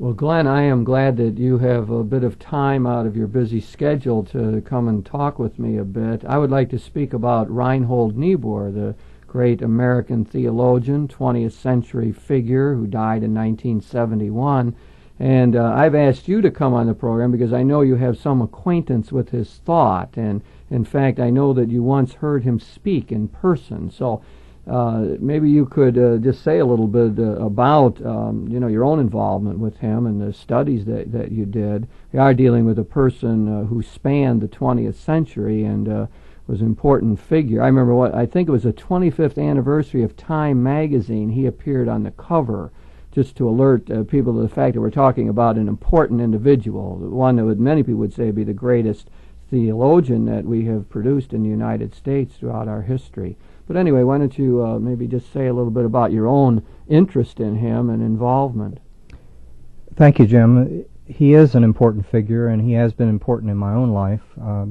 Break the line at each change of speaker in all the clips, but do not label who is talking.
Well, Glenn, I am glad that you have a bit of time out of your busy schedule to come and talk with me a bit. I would like to speak about Reinhold Niebuhr, the great American theologian, 20th century figure who died in 1971. And I've asked you to come on the program because I know you have some acquaintance with his thought. And in fact, I know that you once heard him speak in person. So maybe you could just say a little bit about your own involvement with him and the studies that you did. We are dealing with a person who spanned the 20th century and was an important figure. I remember I think it was the 25th anniversary of Time magazine. He appeared on the cover just to alert people to the fact that we're talking about an important individual, one that many people would say be the greatest theologian that we have produced in the United States throughout our history. But anyway, why don't you maybe just say a little bit about your own interest in him and involvement?
Thank you, Jim. He is an important figure, and he has been important in my own life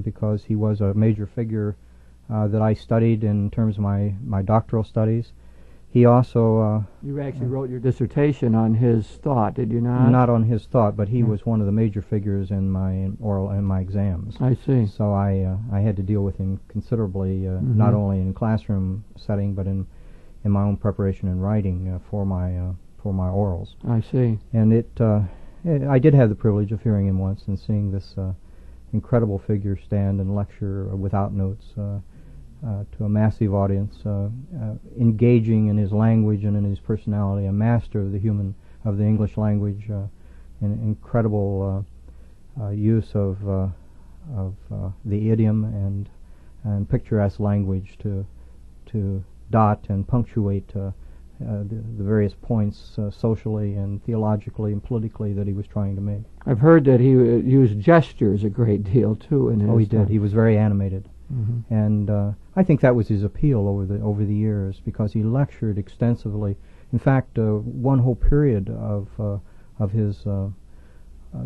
because he was a major figure that I studied in terms of my doctoral studies. He also...
you actually wrote your dissertation on his thought, did you not?
Not on his thought, but he was one of the major figures in my oral and my exams.
I see.
So I had to deal with him considerably, not only in classroom setting, but in my own preparation and writing for my orals.
I see.
And I did have the privilege of hearing him once and seeing this incredible figure stand and lecture without notes to a massive audience, engaging in his language and in his personality, a master of the English language, an incredible use of the idiom and picturesque language to dot and punctuate the various points socially and theologically and politically that he was trying to make.
I've heard that he used gestures a great deal too in his.
Oh, he did. He was very animated.
Mm-hmm.
And I think that was his appeal over the years, because he lectured extensively. In fact, one whole period of his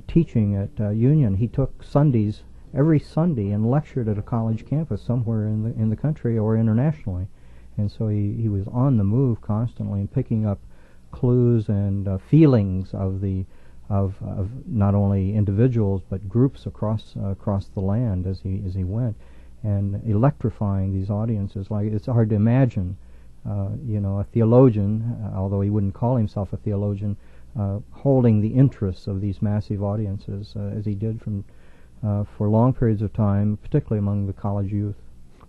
teaching at Union, he took Sundays every Sunday and lectured at a college campus somewhere in the country or internationally, and so he was on the move constantly and picking up clues and feelings of not only individuals but groups across the land as he went. And electrifying these audiences. Like, it's hard to imagine, a theologian, although he wouldn't call himself a theologian, holding the interests of these massive audiences as he did for long periods of time, particularly among the college youth.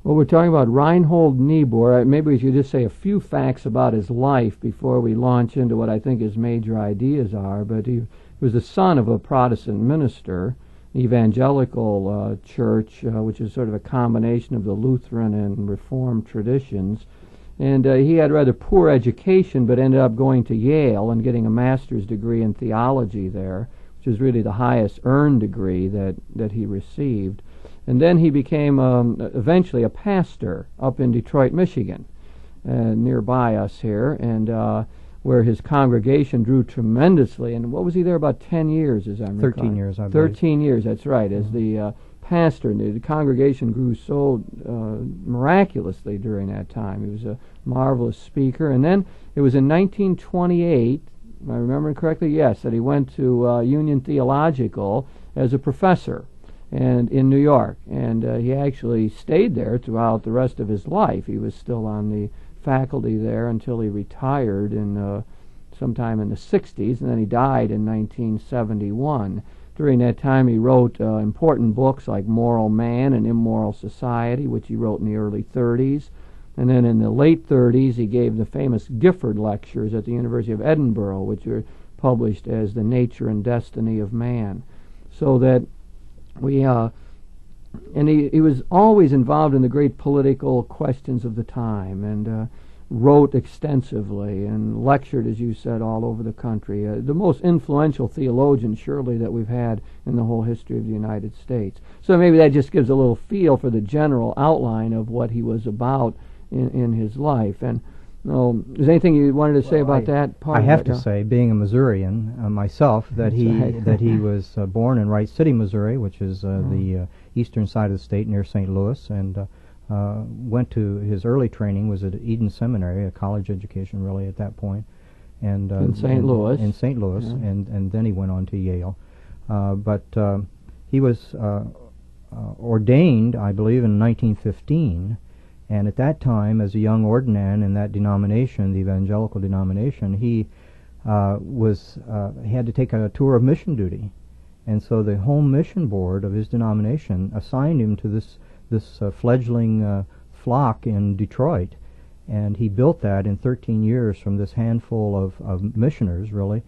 Well, we're talking about Reinhold Niebuhr. Maybe we should just say a few facts about his life before we launch into what I think his major ideas are. But he was the son of a Protestant minister, evangelical church, which is sort of a combination of the Lutheran and Reformed traditions. And he had rather poor education, but ended up going to Yale and getting a master's degree in theology there, which is really the highest earned degree that he received. And then he became eventually a pastor up in Detroit, Michigan, nearby us here, and where his congregation grew tremendously. And what was he there, about 10 years, as I'm recalling?
13 years, I believe.
13 years, that's right, as the pastor. And the congregation grew so miraculously during that time. He was a marvelous speaker. And then it was in 1928, am I remembering correctly? Yes, that he went to Union Theological as a professor and in New York. And he actually stayed there throughout the rest of his life. He was still on the faculty there until he retired in sometime in the 60s, and then he died in 1971. During that time he wrote important books like Moral Man and Immoral Society, which he wrote in the early 30s. And then in the late 30s he gave the famous Gifford Lectures at the University of Edinburgh, which were published as The Nature and Destiny of Man. So that and he was always involved in the great political questions of the time, and wrote extensively and lectured, as you said, all over the country. The most influential theologian, surely, that we've had in the whole history of the United States. So maybe that just gives a little feel for the general outline of what he was about in his life. And is there anything you wanted to say about that part?
I have to say, being a Missourian myself, that he was born in Wright City, Missouri, which is the eastern side of the state near St. Louis, and went to his early training was at Eden Seminary, a college education really at that point, and
in St. Louis.
In St. Louis,
yeah.
and then he went on to Yale. But he was ordained, I believe, in 1915, and at that time, as a young ordinand in that denomination, the evangelical denomination, he had to take a tour of mission duty, and so the home mission board of his denomination assigned him to this fledgling flock in Detroit, and he built that in 13 years from this handful of missioners, really,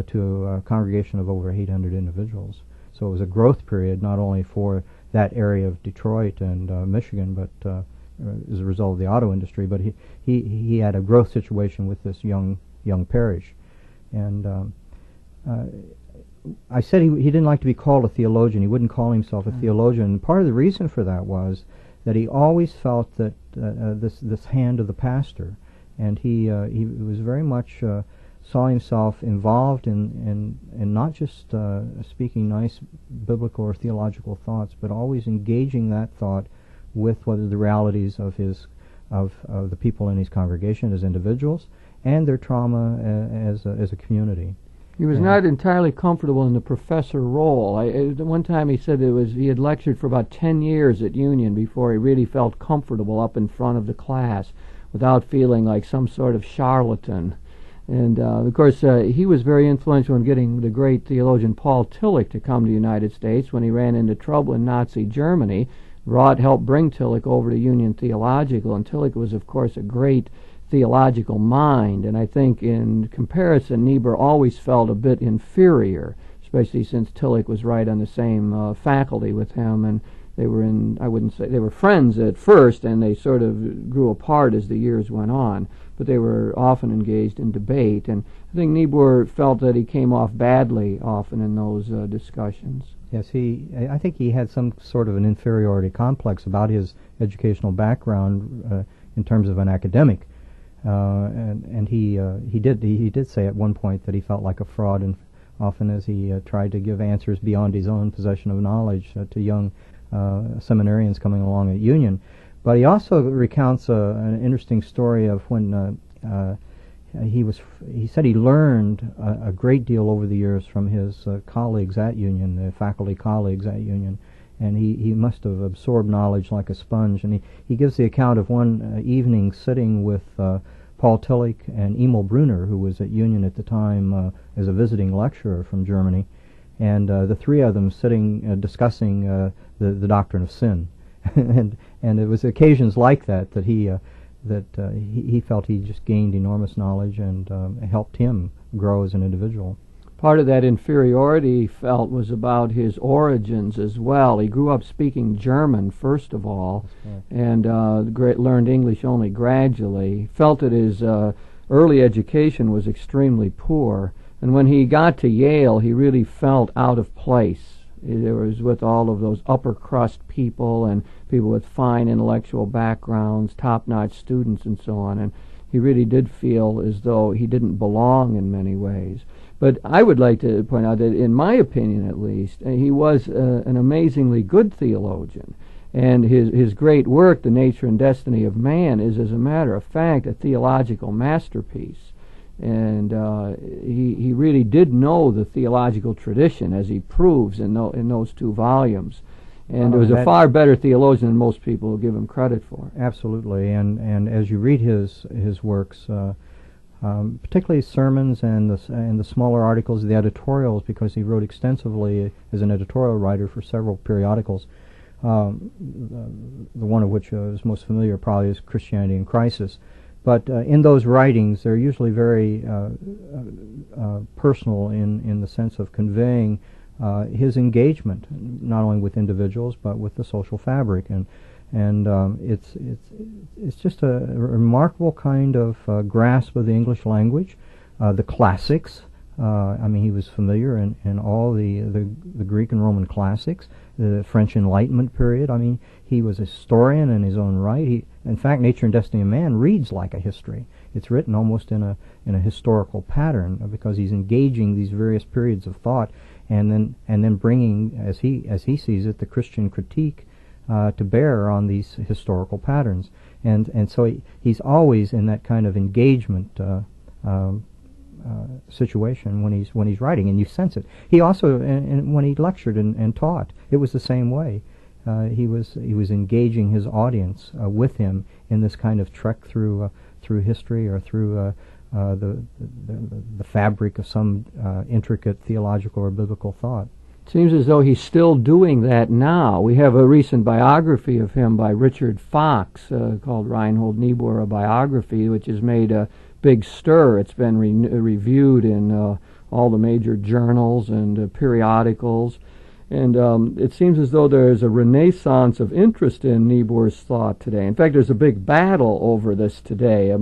to a congregation of over 800 individuals. So it was a growth period not only for that area of Detroit and Michigan, but as a result of the auto industry, but he had a growth situation with this young parish. And I said he didn't like to be called a theologian. He wouldn't call himself a theologian. Part of the reason for that was that he always felt that this hand of the pastor, and he was very much saw himself involved in not just speaking nice biblical or theological thoughts, but always engaging that thought with what are the realities of the people in his congregation as individuals and their trauma as a community.
He was not entirely comfortable in the professor role. One time he said he had lectured for about 10 years at Union before he really felt comfortable up in front of the class without feeling like some sort of charlatan. And of course he was very influential in getting the great theologian Paul Tillich to come to the United States when he ran into trouble in Nazi Germany. Rod helped bring Tillich over to Union Theological, and Tillich was of course a great theological mind, and I think in comparison Niebuhr always felt a bit inferior, especially since Tillich was right on the same faculty with him, and they were I wouldn't say they were friends at first, and they sort of grew apart as the years went on, but they were often engaged in debate, and I think Niebuhr felt that he came off badly often in those discussions.
Yes, I think he had some sort of an inferiority complex about his educational background in terms of an academic. And he did say at one point that he felt like a fraud, and often as he tried to give answers beyond his own possession of knowledge to young seminarians coming along at Union. But he also recounts an interesting story of when he said he learned a great deal over the years from his colleagues at Union, the faculty colleagues at Union, and he must have absorbed knowledge like a sponge. And he gives the account of one evening sitting with Paul Tillich and Emil Brunner, who was at Union at the time as a visiting lecturer from Germany, and the three of them sitting discussing the doctrine of sin. and it was occasions like that he felt he just gained enormous knowledge and helped him grow as an individual.
Part of that inferiority he felt was about his origins as well. He grew up speaking German, first of all, and learned English only gradually. He felt that his early education was extremely poor, and when he got to Yale, he really felt out of place. It was with all of those upper crust people and people with fine intellectual backgrounds, top-notch students and so on, and he really did feel as though he didn't belong in many ways. But I would like to point out that, in my opinion at least, he was an amazingly good theologian. And his great work, The Nature and Destiny of Man, is, as a matter of fact, a theological masterpiece. And he really did know the theological tradition, as he proves in those two volumes. And he was a far better theologian than most people will give him credit for.
Absolutely. And as you read his works, particularly sermons and the smaller articles, the editorials, because he wrote extensively as an editorial writer for several periodicals. The one of which is most familiar probably is Christianity in Crisis. But in those writings, they're usually very personal in the sense of conveying his engagement, not only with individuals but with the social fabric, and it's just a remarkable kind of grasp of the English language, the classics. I mean, he was familiar in all the Greek and Roman classics, the French Enlightenment period. I mean, he was a historian in his own right. In fact, Nature and Destiny of Man reads like a history. It's written almost in a historical pattern because he's engaging these various periods of thought, and then bringing, as he sees it, the Christian critique to bear on these historical patterns. And so he's always in that kind of engagement situation when he's writing, and you sense it. He also, and when he lectured and taught, it was the same way. He was engaging his audience with him in this kind of trek through history or through the fabric of some intricate theological or biblical thought.
Seems as though he's still doing that now. We have a recent biography of him by Richard Fox called Reinhold Niebuhr, a biography, which has made a big stir. It's been reviewed in all the major journals and periodicals. And it seems as though there is a renaissance of interest in Niebuhr's thought today. In fact, there's a big battle over this today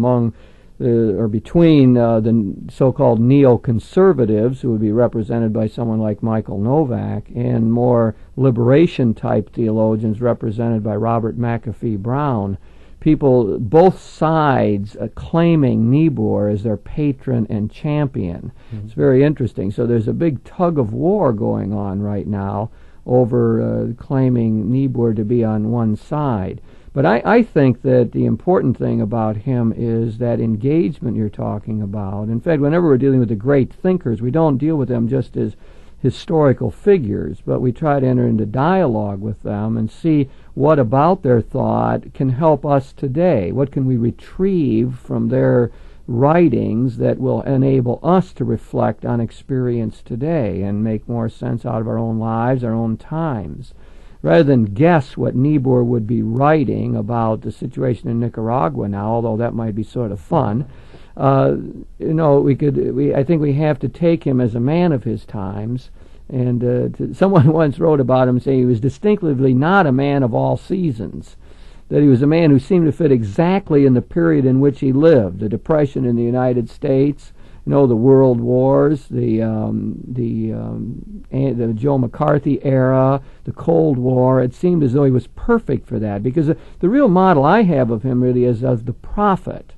between the so-called neoconservatives, who would be represented by someone like Michael Novak, and more liberation-type theologians represented by Robert McAfee Brown. People, both sides, claiming Niebuhr as their patron and champion. Mm-hmm. It's very interesting. So there's a big tug of war going on right now over claiming Niebuhr to be on one side. But I think that the important thing about him is that engagement you're talking about. In fact, whenever we're dealing with the great thinkers, we don't deal with them just as historical figures, but we try to enter into dialogue with them and see what about their thought can help us today. What can we retrieve from their writings that will enable us to reflect on experience today and make more sense out of our own lives, our own times. Rather than guess what Niebuhr would be writing about the situation in Nicaragua now, although that might be sort of fun, I think we have to take him as a man of his times. And someone once wrote about him saying he was distinctively not a man of all seasons, that he was a man who seemed to fit exactly in the period in which he lived, the Depression in the United States, the World Wars, the Joe McCarthy era, the Cold War. It seemed as though he was perfect for that, because the real model I have of him really is of the prophet,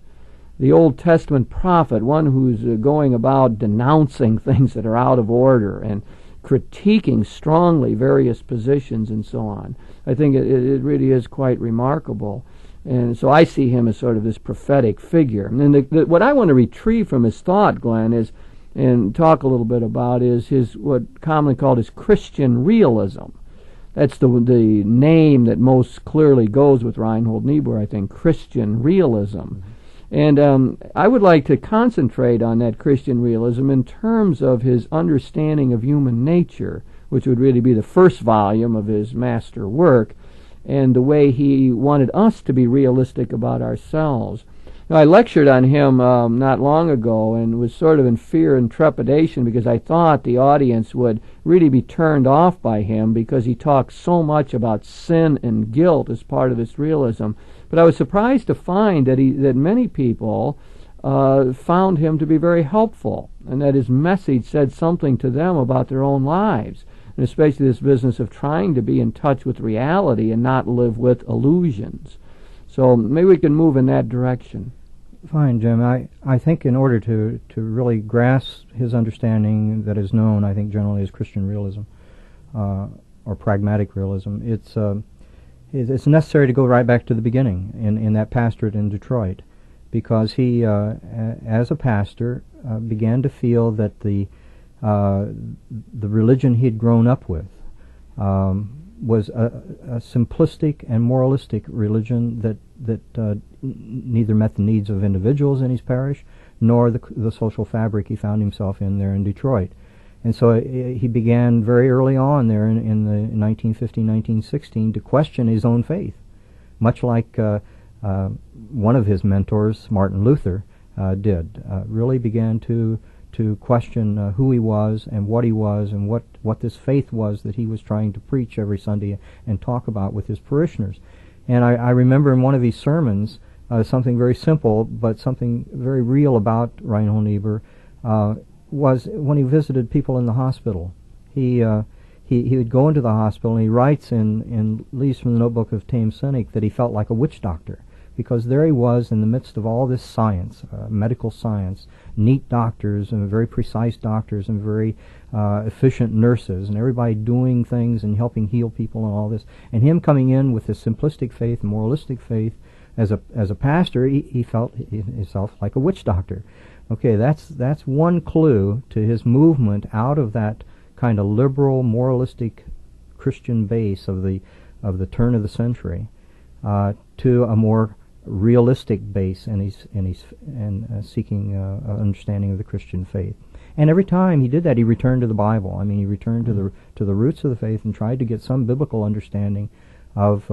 the Old Testament prophet, one who's going about denouncing things that are out of order and critiquing strongly various positions and so on. I think it really is quite remarkable. And so I see him as sort of this prophetic figure. And what I want to retrieve from his thought, Glenn, is, and talk a little bit about, is his what commonly called his Christian realism. That's the name that most clearly goes with Reinhold Niebuhr, I think, Christian realism. And I would like to concentrate on that Christian realism in terms of his understanding of human nature, which would really be the first volume of his master work, and the way he wanted us to be realistic about ourselves. Now, I lectured on him not long ago and was sort of in fear and trepidation because I thought the audience would really be turned off by him because he talked so much about sin and guilt as part of this realism. But I was surprised to find that many people found him to be very helpful, and that his message said something to them about their own lives, and especially this business of trying to be in touch with reality and not live with illusions. So maybe we can move in that direction.
Fine, Jim. I think in order to really grasp his understanding that is known, I think generally as Christian realism or pragmatic realism, it's necessary to go right back to the beginning in that pastorate in Detroit, because he, as a pastor, began to feel that the religion he had grown up with was a simplistic and moralistic religion that neither met the needs of individuals in his parish nor the social fabric he found himself in there in Detroit. And so he began very early on there in 1915, 1916 to question his own faith, much like one of his mentors, Martin Luther, did. Really began to question who he was and what this faith was that he was trying to preach every Sunday and talk about with his parishioners. And I remember in one of his sermons something very simple but something very real about Reinhold Niebuhr was when he visited people in the hospital. He would go into the hospital and he writes in leaves from the notebook of Tame Cynic that he felt like a witch doctor, because there he was in the midst of all this science, medical science, neat doctors and very precise doctors and very efficient nurses and everybody doing things and helping heal people and all this, and him coming in with this simplistic faith, moralistic faith. As a pastor, he felt himself like a witch doctor. Okay, that's one clue to his movement out of that kind of liberal, moralistic Christian base of the turn of the century to a more realistic base, and he's seeking understanding of the Christian faith. And every time he did that, he returned to the Bible. I mean, he returned to the roots of the faith and tried to get some biblical understanding of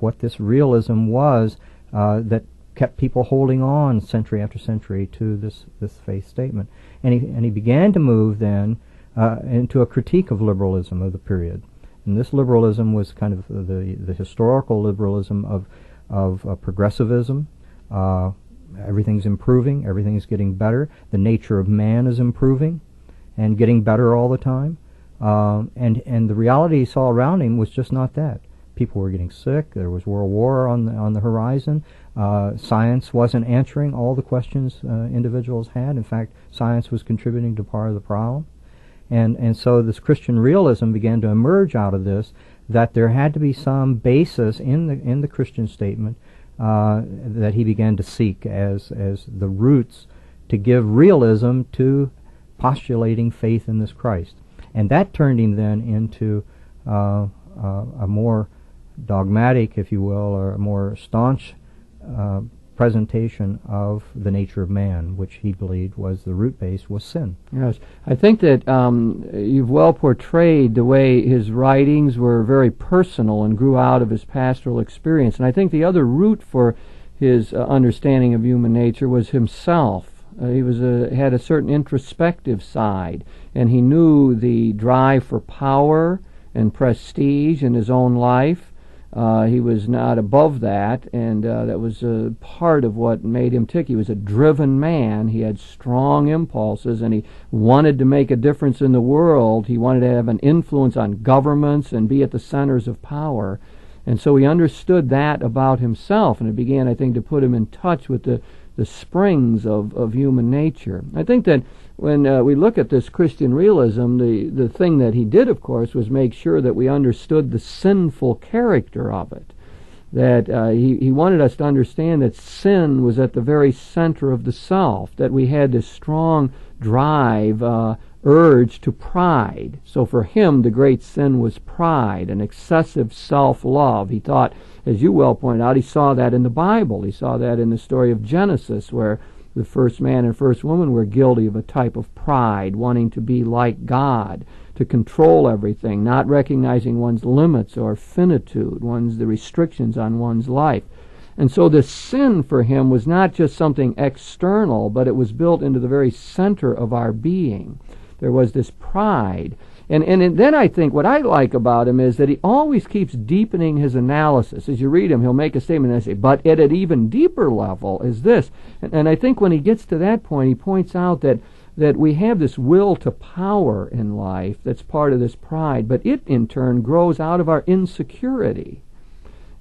what this realism was that kept people holding on century after century to this faith statement. And he began to move then into a critique of liberalism of the period. And this liberalism was kind of the historical liberalism of progressivism. Everything's improving, everything's getting better. The nature of man is improving and getting better all the time. And the reality he saw around him was just not that. People were getting sick. There was World War on the horizon. Science wasn't answering all the questions individuals had. In fact, science was contributing to part of the problem. And so this Christian realism began to emerge out of this, that there had to be some basis in the Christian statement that he began to seek as the roots to give realism to postulating faith in this Christ. And that turned him then into a more dogmatic, if you will, or a more staunch presentation of the nature of man, which he believed was the root base was sin.
Yes, I think that you've well portrayed the way his writings were very personal and grew out of his pastoral experience. And I think the other root for his understanding of human nature was himself. He had a certain introspective side, and he knew the drive for power and prestige in his own life. He was not above that, and that was part of what made him tick. He was a driven man. He had strong impulses, and he wanted to make a difference in the world. He wanted to have an influence on governments and be at the centers of power. And so he understood that about himself, and it began, I think, to put him in touch with the springs of human nature. I think that when we look at this Christian realism, the thing that he did, of course, was make sure that we understood the sinful character of it. That he wanted us to understand that sin was at the very center of the self, that we had this strong drive, urge to pride. So for him, the great sin was pride, an excessive self-love. He thought, as you well pointed out, he saw that in the Bible. He saw that in the story of Genesis, where the first man and first woman were guilty of a type of pride, wanting to be like God, to control everything, not recognizing one's limits or finitude, the restrictions on one's life. And so this sin for him was not just something external, but it was built into the very center of our being. There was this pride. And then I think what I like about him is that he always keeps deepening his analysis. As you read him, he'll make a statement and say, but at an even deeper level is this. And I think when he gets to that point, he points out that we have this will to power in life that's part of this pride, but it in turn grows out of our insecurity.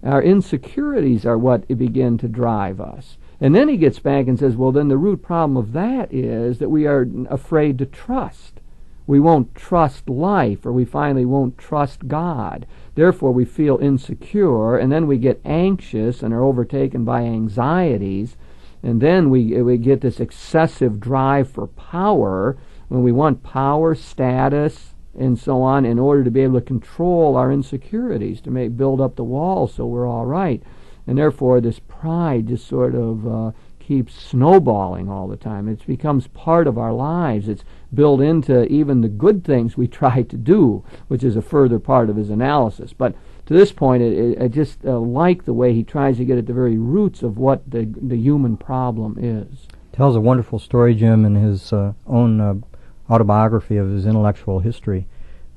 Our insecurities are what begin to drive us. And then he gets back and says, well, then the root problem of that is that we are afraid to trust. We won't trust life, or we finally won't trust God. Therefore, we feel insecure, and then we get anxious and are overtaken by anxieties, and then we get this excessive drive for power, when we want power, status, and so on, in order to be able to control our insecurities, to build up the wall so we're all right. And therefore, this pride just sort of keeps snowballing all the time. It becomes part of our lives. It's built into even the good things we try to do, which is a further part of his analysis. But to this point, I just like the way he tries to get at the very roots of what the human problem is.
Tells a wonderful story, Jim, in his own autobiography of his intellectual history,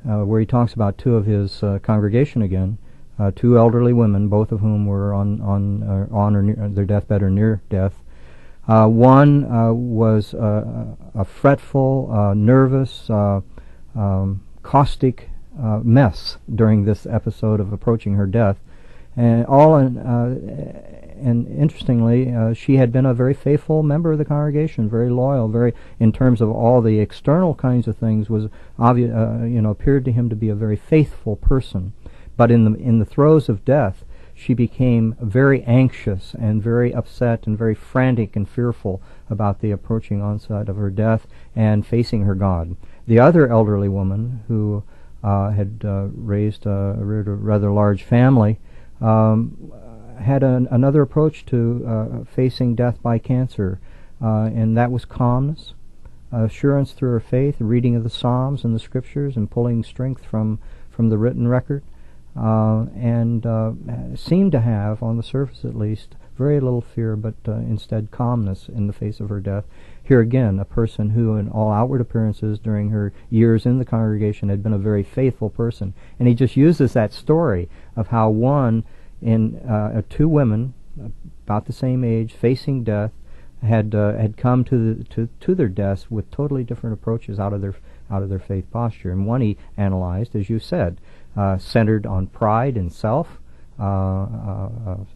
where he talks about two of his congregation again, two elderly women, both of whom were on or near their deathbed or near death. One was a fretful, nervous, caustic mess during this episode of approaching her death, and and interestingly, she had been a very faithful member of the congregation, very loyal, very, in terms of all the external kinds of things, was obvious, appeared to him to be a very faithful person. But in the throes of death, she became very anxious and very upset and very frantic and fearful about the approaching onset of her death and facing her God. The other elderly woman, who had raised a rather large family, had another approach to facing death by cancer, and that was calmness, assurance through her faith, reading of the Psalms and the Scriptures, and pulling strength from the written record, and seemed to have, on the surface at least, very little fear, but instead calmness in the face of her death. Here again, a person who, in all outward appearances during her years in the congregation, had been a very faithful person. And he just uses that story of how two women about the same age, facing death, had come to their deaths with totally different approaches out of their faith posture. And one he analyzed, as you said, centered on pride and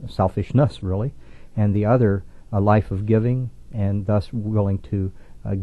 selfishness really, and the other a life of giving, and thus willing to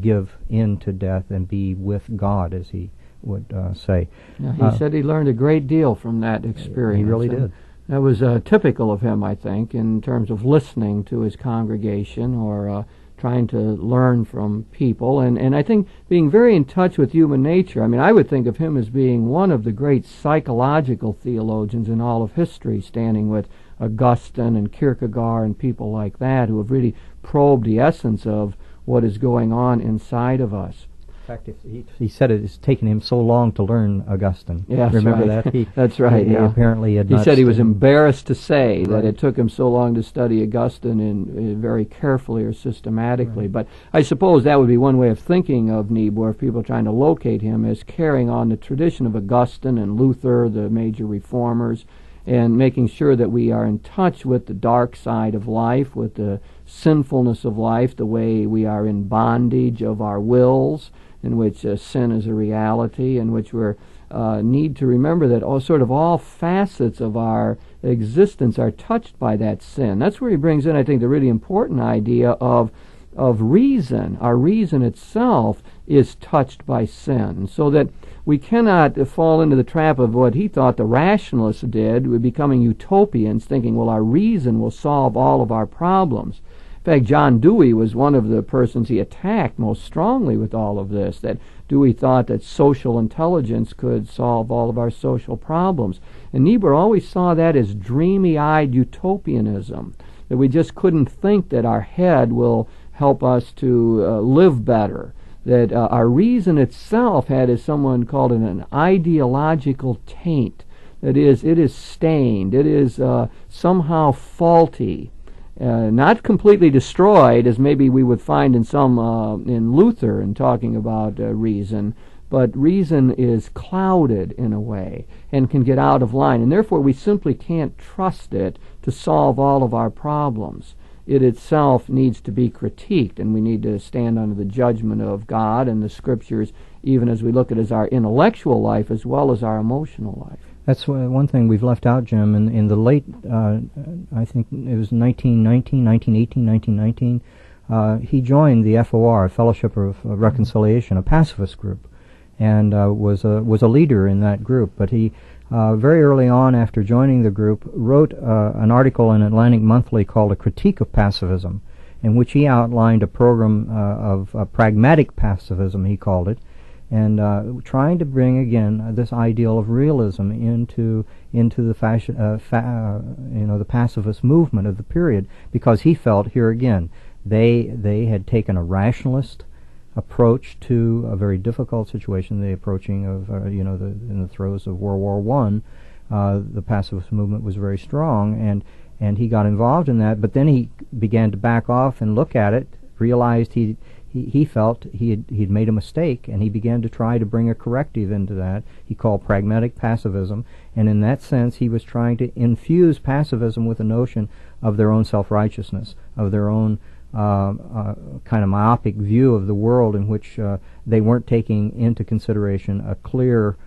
give in to death and be with God, as he would say.
He said he learned a great deal from that experience.
He really did.
That was typical of him, I think, in terms of listening to his congregation or trying to learn from people. And I think being very in touch with human nature. I mean, I would think of him as being one of the great psychological theologians in all of history, standing with Augustine and Kierkegaard and people like that, who have really probed the essence of what is going on inside of us.
In fact, he said it's taken him so long to learn Augustine.
Yeah,
remember
right.
that?
That's right.
He apparently had
He
not
said he was embarrassed to say
Right.
that it took him so long to study Augustine very carefully or systematically.
Right.
But I suppose that would be one way of thinking of Niebuhr, if people are trying to locate him, as carrying on the tradition of Augustine and Luther, the major reformers, and making sure that we are in touch with the dark side of life, with the sinfulness of life, the way we are in bondage of our wills, in which sin is a reality, in which we need to remember that all facets of our existence are touched by that sin. That's where he brings in, I think, the really important idea of reason. Our reason itself is touched by sin, so that we cannot fall into the trap of what he thought the rationalists did, with becoming utopians, thinking, well, our reason will solve all of our problems. In fact, John Dewey was one of the persons he attacked most strongly with all of this, that Dewey thought that social intelligence could solve all of our social problems. And Niebuhr always saw that as dreamy-eyed utopianism, that we just couldn't think that our head will help us to live better, that our reason itself had, as someone called it, an ideological taint. That is, it is stained, it is somehow faulty. Not completely destroyed, as maybe we would find in Luther in talking about reason, but reason is clouded in a way and can get out of line, and therefore we simply can't trust it to solve all of our problems. It itself needs to be critiqued, and we need to stand under the judgment of God and the Scriptures, even as we look at it as our intellectual life as well as our emotional life.
That's one thing we've left out, Jim. In the late, I think it was 1919, he joined the FOR, Fellowship of Reconciliation, a pacifist group, and was a leader in that group. But he, very early on after joining the group, wrote an article in Atlantic Monthly called A Critique of Pacifism, in which he outlined a program of pragmatic pacifism, he called it, and trying to bring again this ideal of realism into the the pacifist movement of the period, because he felt here again they had taken a rationalist approach to a very difficult situation, the approaching of in the throes of World War I. The pacifist movement was very strong, and he got involved in that, but then he began to back off and look at it, realized he felt he'd made a mistake, and he began to try to bring a corrective into that he called pragmatic pacifism, and in that sense he was trying to infuse pacifism with a notion of their own self-righteousness, of their own kind of myopic view of the world, in which they weren't taking into consideration a clear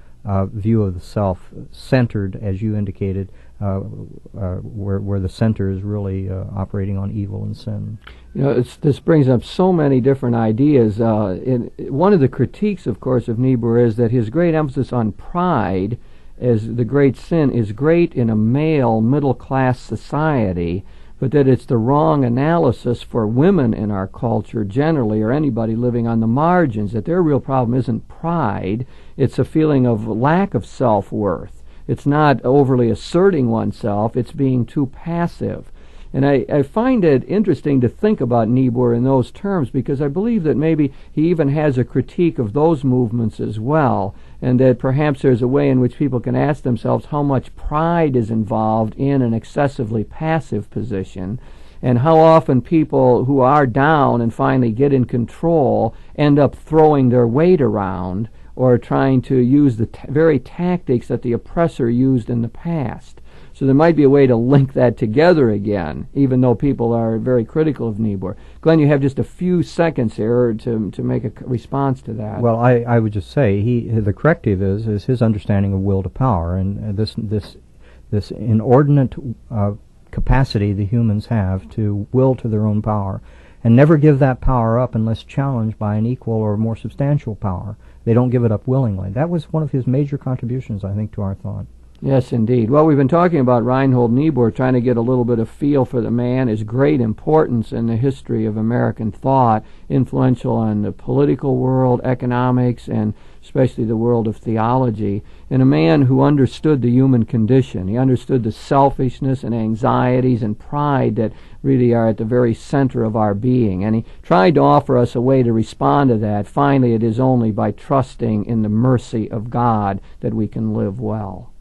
view of the self, centered, as you indicated, where the center is really operating on evil and sin.
This brings up so many different ideas. One of the critiques, of course, of Niebuhr is that his great emphasis on pride as the great sin is great in a male middle-class society, but that it's the wrong analysis for women in our culture generally, or anybody living on the margins, that their real problem isn't pride, it's a feeling of lack of self-worth. It's not overly asserting oneself, it's being too passive. And I find it interesting to think about Niebuhr in those terms, because I believe that maybe he even has a critique of those movements as well, and that perhaps there's a way in which people can ask themselves how much pride is involved in an excessively passive position, and how often people who are down and finally get in control end up throwing their weight around or trying to use the very tactics that the oppressor used in the past. So there might be a way to link that together again, even though people are very critical of Niebuhr. Glenn, you have just a few seconds here to make a response to that.
Well, I would just say the corrective is his understanding of will to power, and this inordinate capacity the humans have to will to their own power, and never give that power up unless challenged by an equal or more substantial power. They don't give it up willingly. That was one of his major contributions, I think, to our thought.
Yes, indeed. Well, we've been talking about Reinhold Niebuhr, trying to get a little bit of feel for the man, his great importance in the history of American thought, influential on the political world, economics, and especially the world of theology, and a man who understood the human condition. He understood the selfishness and anxieties and pride that really are at the very center of our being, and he tried to offer us a way to respond to that. Finally, it is only by trusting in the mercy of God that we can live well.